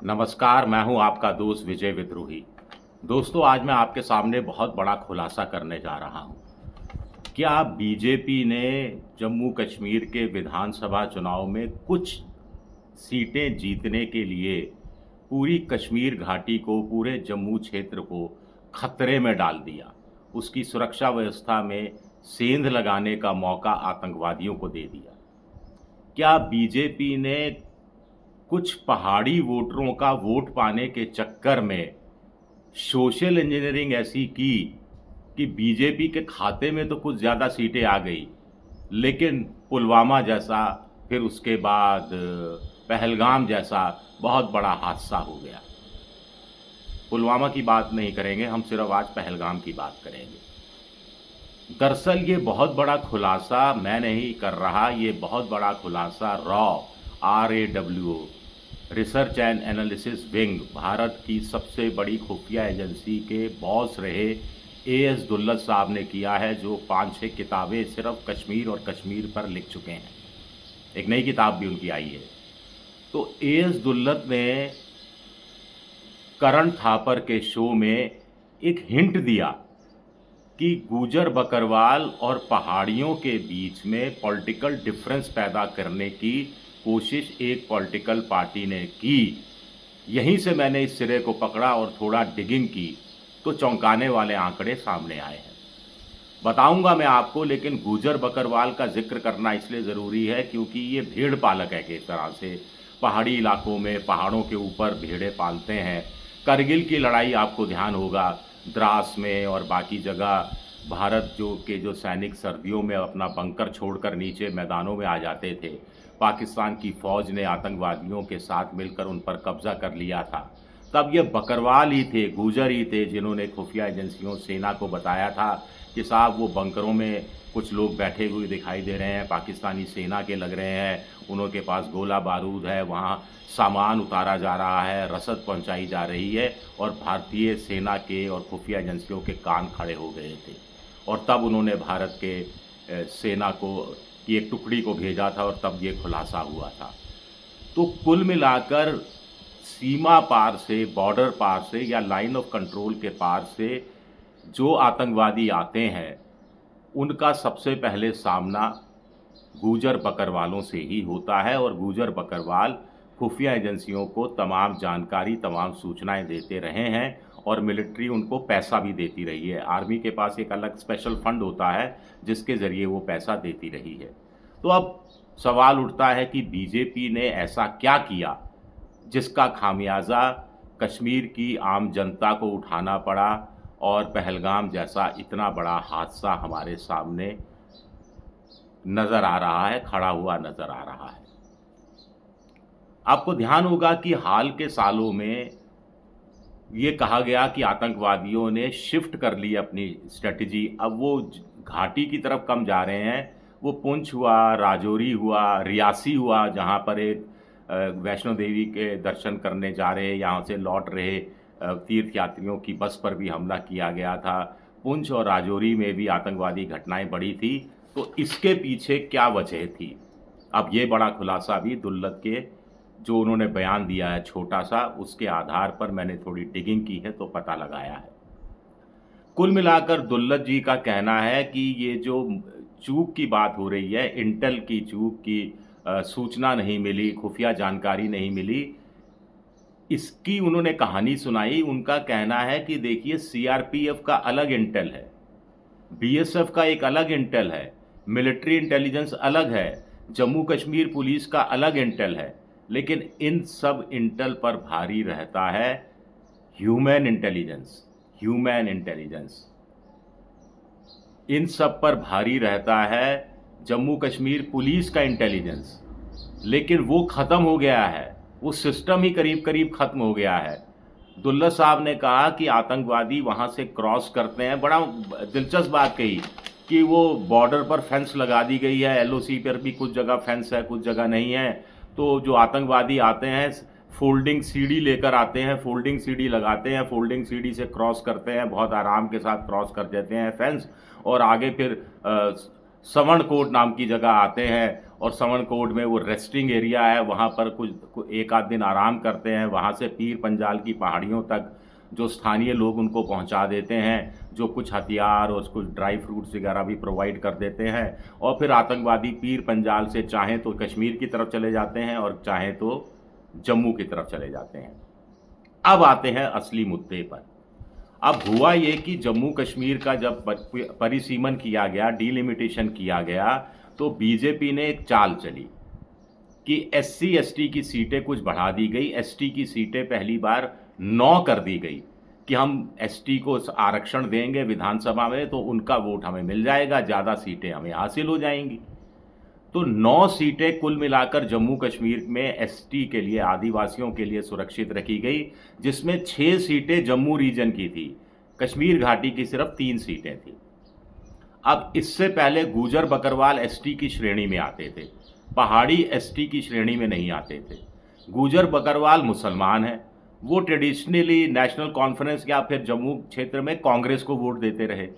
नमस्कार, मैं हूं आपका दोस्त विजय विद्रोही। दोस्तों, आज मैं आपके सामने बहुत बड़ा खुलासा करने जा रहा हूं। क्या बीजेपी ने जम्मू कश्मीर के विधानसभा चुनाव में कुछ सीटें जीतने के लिए पूरी कश्मीर घाटी को, पूरे जम्मू क्षेत्र को खतरे में डाल दिया? उसकी सुरक्षा व्यवस्था में सेंध लगाने का मौका आतंकवादियों को दे दिया? क्या बीजेपी ने कुछ पहाड़ी वोटरों का वोट पाने के चक्कर में सोशल इंजीनियरिंग ऐसी की कि बीजेपी के खाते में तो कुछ ज़्यादा सीटें आ गई, लेकिन पुलवामा जैसा, फिर उसके बाद पहलगाम जैसा बहुत बड़ा हादसा हो गया? पुलवामा की बात नहीं करेंगे, हम सिर्फ आज पहलगाम की बात करेंगे। दरअसल ये बहुत बड़ा खुलासा मैं नहीं कर रहा, ये बहुत बड़ा खुलासा RAW research and analysis wing, Bharat की सबसे बड़ी खुफिया एजेंसी के बॉस रहे AS दुल्लत साहब ने किया है, जो 5-6 किताबें सिर्फ कश्मीर और कश्मीर पर लिख चुके हैं। एक नई किताब भी उनकी आई है। तो AS दुल्लत ने करण थापर के शो में एक हिंट दिया कि गुजर बकरवाल और पहाड़ियों के बीच में पॉलिटिकल डिफरेंस पैदा करने की कोशिश एक पॉलिटिकल पार्टी ने की। यहीं से मैंने इस सिरे को पकड़ा और थोड़ा डिगिंग की तो चौंकाने वाले आंकड़े सामने आए हैं। बताऊंगा मैं आपको, लेकिन गुजर बकरवाल का जिक्र करना इसलिए ज़रूरी है क्योंकि ये भेड़ पालक है। एक तरह से पहाड़ी इलाकों में, पहाड़ों के ऊपर भेड़ें पालते हैं। करगिल की लड़ाई आपको ध्यान होगा, द्रास में और बाकी जगह भारत जो सैनिक सर्दियों में अपना बंकर छोड़कर नीचे मैदानों में आ जाते थे, पाकिस्तान की फ़ौज ने आतंकवादियों के साथ मिलकर उन पर कब्ज़ा कर लिया था। तब ये बकरवाल ही थे, गुजर ही थे, जिन्होंने खुफिया एजेंसियों, सेना को बताया था कि साहब वो बंकरों में कुछ लोग बैठे हुए दिखाई दे रहे हैं, पाकिस्तानी सेना के लग रहे हैं, उनके पास गोला बारूद है, वहाँ सामान उतारा जा रहा है, रसद पहुंचाई जा रही है। और भारतीय सेना के और खुफिया एजेंसियों के कान खड़े हो गए थे। और तब उन्होंने भारत के सेना को की एक टुकड़ी को भेजा था और तब ये खुलासा हुआ था। तो कुल मिलाकर सीमा पार से, बॉर्डर पार से या लाइन ऑफ कंट्रोल के पार से जो आतंकवादी आते हैं, उनका सबसे पहले सामना गुजर बकरवालों से ही होता है। और गुजर बकरवाल खुफिया एजेंसियों को तमाम जानकारी, तमाम सूचनाएं देते रहे हैं और मिलिट्री उनको पैसा भी देती रही है। आर्मी के पास एक अलग स्पेशल फंड होता है जिसके ज़रिए वो पैसा देती रही है। तो अब सवाल उठता है कि बीजेपी ने ऐसा क्या किया जिसका खामियाजा कश्मीर की आम जनता को उठाना पड़ा और पहलगाम जैसा इतना बड़ा हादसा हमारे सामने नज़र आ रहा है, खड़ा हुआ नज़र आ रहा है। आपको ध्यान होगा कि हाल के सालों में ये कहा गया कि आतंकवादियों ने शिफ्ट कर ली अपनी स्ट्रेटजी। अब वो घाटी की तरफ कम जा रहे हैं। वो पुंछ हुआ, राजौरी हुआ, रियासी हुआ, जहाँ पर एक वैष्णो देवी के दर्शन करने जा रहे, यहाँ से लौट रहे तीर्थ यात्रियों की बस पर भी हमला किया गया था। पुंछ और राजौरी में भी आतंकवादी घटनाएं बढ़ी थी। तो इसके पीछे क्या वजह थी? अब ये बड़ा खुलासा भी दुल्लत के जो उन्होंने बयान दिया है छोटा सा, उसके आधार पर मैंने थोड़ी डिगिंग की है तो पता लगाया है। कुल मिलाकर दुल्लत जी का कहना है कि ये जो चूक की बात हो रही है, इंटेल की चूक की, सूचना नहीं मिली, खुफिया जानकारी नहीं मिली, इसकी उन्होंने कहानी सुनाई। उनका कहना है कि देखिए, CRPF का अलग इंटेल है, BSF का एक अलग इंटेल है, मिलिट्री इंटेलिजेंस अलग है, जम्मू कश्मीर पुलिस का अलग इंटेल है, लेकिन इन सब इंटेल पर भारी रहता है ह्यूमन इंटेलिजेंस। ह्यूमन इंटेलिजेंस इन सब पर भारी रहता है जम्मू कश्मीर पुलिस का इंटेलिजेंस, लेकिन वो ख़त्म हो गया है, वो सिस्टम ही करीब करीब ख़त्म हो गया है। दुल्लत साहब ने कहा कि आतंकवादी वहाँ से क्रॉस करते हैं। बड़ा दिलचस्प बात कही कि वो बॉर्डर पर फेंस लगा दी गई है, LOC पर भी कुछ जगह फेंस है, कुछ जगह नहीं है। तो जो आतंकवादी आते हैं, फोल्डिंग सीढ़ी लेकर आते हैं, फोल्डिंग सीढ़ी लगाते हैं, फोल्डिंग सीढ़ी से क्रॉस करते हैं, बहुत आराम के साथ क्रॉस कर देते हैं फेंस, और आगे फिर सवर्ण कोट नाम की जगह आते हैं और समनकोट में वो रेस्टिंग एरिया है, वहाँ पर एक आध दिन आराम करते हैं। वहाँ से पीर पंजाल की पहाड़ियों तक जो स्थानीय लोग उनको पहुँचा देते हैं, जो कुछ हथियार और कुछ ड्राई फ्रूट्स वगैरह भी प्रोवाइड कर देते हैं। और फिर आतंकवादी पीर पंजाल से चाहें तो कश्मीर की तरफ चले जाते हैं और चाहें तो जम्मू की तरफ चले जाते हैं। अब आते हैं असली मुद्दे पर। अब हुआ ये कि जम्मू कश्मीर का जब परिसीमन किया गया, डिलिमिटेशन किया गया, तो बीजेपी ने एक चाल चली कि एससी एसटी की सीटें कुछ बढ़ा दी गई। एसटी की सीटें पहली बार 9 कर दी गई कि हम एसटी को आरक्षण देंगे विधानसभा में तो उनका वोट हमें मिल जाएगा, ज़्यादा सीटें हमें हासिल हो जाएंगी। तो 9 सीटें कुल मिलाकर जम्मू कश्मीर में एसटी के लिए, आदिवासियों के लिए सुरक्षित रखी गई, जिसमें 6 सीटें जम्मू रीजन की थी। कश्मीर घाटी की सिर्फ 3 सीटें थी। अब इससे पहले गुजर बकरवाल एसटी की श्रेणी में आते थे, पहाड़ी एसटी की श्रेणी में नहीं आते थे। गुजर बकरवाल मुसलमान हैं, वो ट्रेडिशनली नेशनल कॉन्फ्रेंस या फिर जम्मू क्षेत्र में कांग्रेस को वोट देते रहे।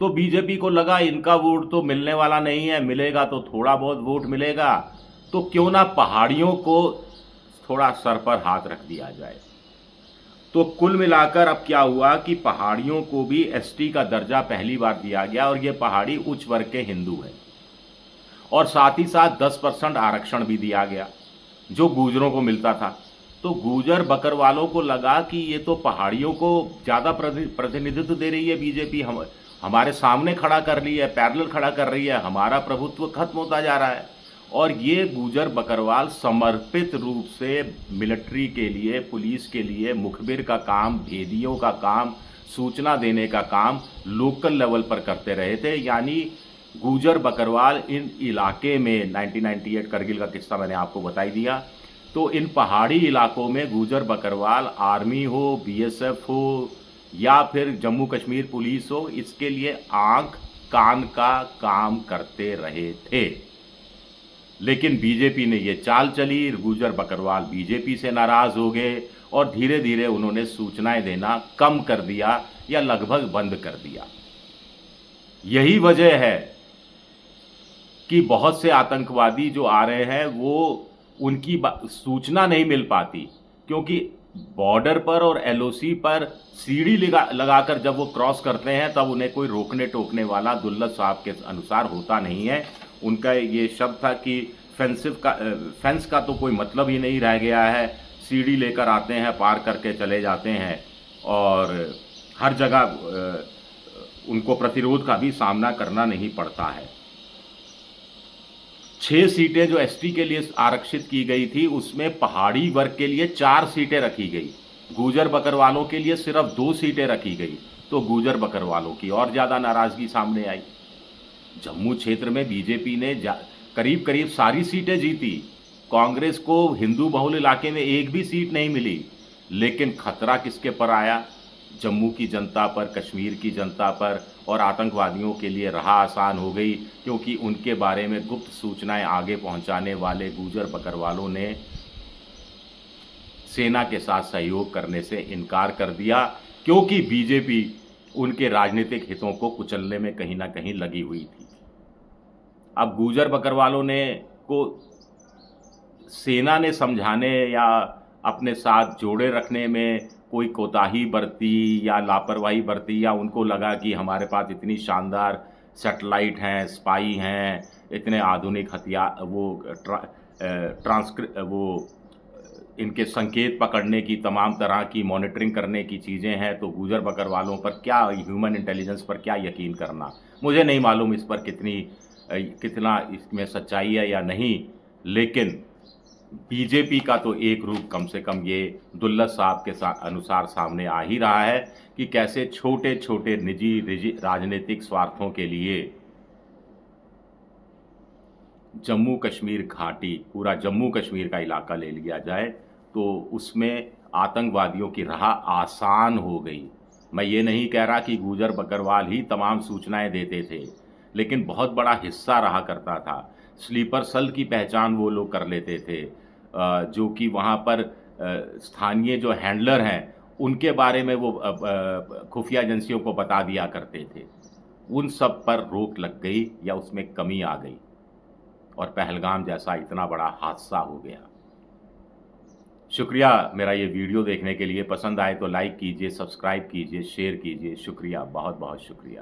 तो बीजेपी को लगा इनका वोट तो मिलने वाला नहीं है, मिलेगा तो थोड़ा बहुत वोट मिलेगा, तो क्यों ना पहाड़ियों को थोड़ा सर पर हाथ रख दिया जाए। तो कुल मिलाकर अब क्या हुआ कि पहाड़ियों को भी एसटी का दर्जा पहली बार दिया गया और ये पहाड़ी उच्च वर्ग के हिंदू हैं। और साथ ही साथ 10% आरक्षण भी दिया गया जो गूजरों को मिलता था। तो गूजर बकरवालों को लगा कि ये तो पहाड़ियों को ज़्यादा प्रतिनिधित्व दे रही है बीजेपी, हमारे सामने खड़ा कर रही है, पैरेलल खड़ा कर रही है, हमारा प्रभुत्व खत्म होता जा रहा है। और ये गुजर बकरवाल समर्पित रूप से मिलिट्री के लिए, पुलिस के लिए मुखबिर का काम, भेदियों का काम, सूचना देने का काम लोकल लेवल पर करते रहे थे। यानी गुजर बकरवाल इन इलाके में 1998 करगिल का किस्सा मैंने आपको बताई दिया। तो इन पहाड़ी इलाकों में गुजर बकरवाल आर्मी हो, बीएसएफ हो या फिर जम्मू कश्मीर पुलिस हो, इसके लिए आंख कान का काम करते रहे थे। लेकिन बीजेपी ने ये चाल चली, गुजर बकरवाल बीजेपी से नाराज हो गए और धीरे धीरे उन्होंने सूचनाएं देना कम कर दिया या लगभग बंद कर दिया। यही वजह है कि बहुत से आतंकवादी जो आ रहे हैं वो उनकी सूचना नहीं मिल पाती, क्योंकि बॉर्डर पर और एलओसी पर सीढ़ी लगाकर जब वो क्रॉस करते हैं तब उन्हें कोई रोकने टोकने वाला दुल्लत साहब के अनुसार होता नहीं है। उनका ये शब्द था कि फेंस का तो कोई मतलब ही नहीं रह गया है, सीढ़ी लेकर आते हैं, पार करके चले जाते हैं और हर जगह उनको प्रतिरोध का भी सामना करना नहीं पड़ता है। 6 सीटें जो एसटी के लिए आरक्षित की गई थी उसमें पहाड़ी वर्ग के लिए 4 सीटें रखी गई, गुजर बकरवालों के लिए सिर्फ 2 सीटें रखी गई। तो गुजर बकरवालों की और ज़्यादा नाराज़गी सामने आई। जम्मू क्षेत्र में बीजेपी ने करीब करीब सारी सीटें जीती, कांग्रेस को हिंदू बहुल इलाके में एक भी सीट नहीं मिली। लेकिन खतरा किसके पर आया? जम्मू की जनता पर, कश्मीर की जनता पर, और आतंकवादियों के लिए राह आसान हो गई, क्योंकि उनके बारे में गुप्त सूचनाएं आगे पहुंचाने वाले गुजर बकरवालों ने सेना के साथ सहयोग करने से इनकार कर दिया, क्योंकि बीजेपी उनके राजनीतिक हितों को कुचलने में कहीं ना कहीं लगी हुई थी। अब गुजर बकरवालों ने को सेना ने समझाने या अपने साथ जोड़े रखने में कोई कोताही बरती या लापरवाही बरती, या उनको लगा कि हमारे पास इतनी शानदार सैटेलाइट हैं, स्पाई हैं, इतने आधुनिक हथियार, वो इनके संकेत पकड़ने की, तमाम तरह की मॉनिटरिंग करने की चीज़ें हैं, तो गुजर बकरवालों पर क्या, ह्यूमन इंटेलिजेंस पर क्या यकीन करना। मुझे नहीं मालूम इस पर कितना इसमें सच्चाई है या नहीं, लेकिन बीजेपी का तो एक रूप कम से कम ये दुल्लत साहब के अनुसार सामने आ ही रहा है कि कैसे छोटे छोटे निजी राजनीतिक स्वार्थों के लिए जम्मू कश्मीर घाटी, पूरा जम्मू कश्मीर का इलाका ले लिया जाए तो उसमें आतंकवादियों की राह आसान हो गई। मैं ये नहीं कह रहा कि गुजर बकरवाल ही तमाम सूचनाएं देते थे, लेकिन बहुत बड़ा हिस्सा रहा करता था। स्लीपर सेल की पहचान वो लोग कर लेते थे, जो कि वहाँ पर स्थानीय जो हैंडलर हैं उनके बारे में वो खुफिया एजेंसियों को बता दिया करते थे। उन सब पर रोक लग गई या उसमें कमी आ गई, और पहलगाम जैसा इतना बड़ा हादसा हो गया। शुक्रिया मेरा ये वीडियो देखने के लिए। पसंद आए तो लाइक कीजिए, सब्सक्राइब कीजिए, शेयर कीजिए। शुक्रिया, बहुत बहुत शुक्रिया।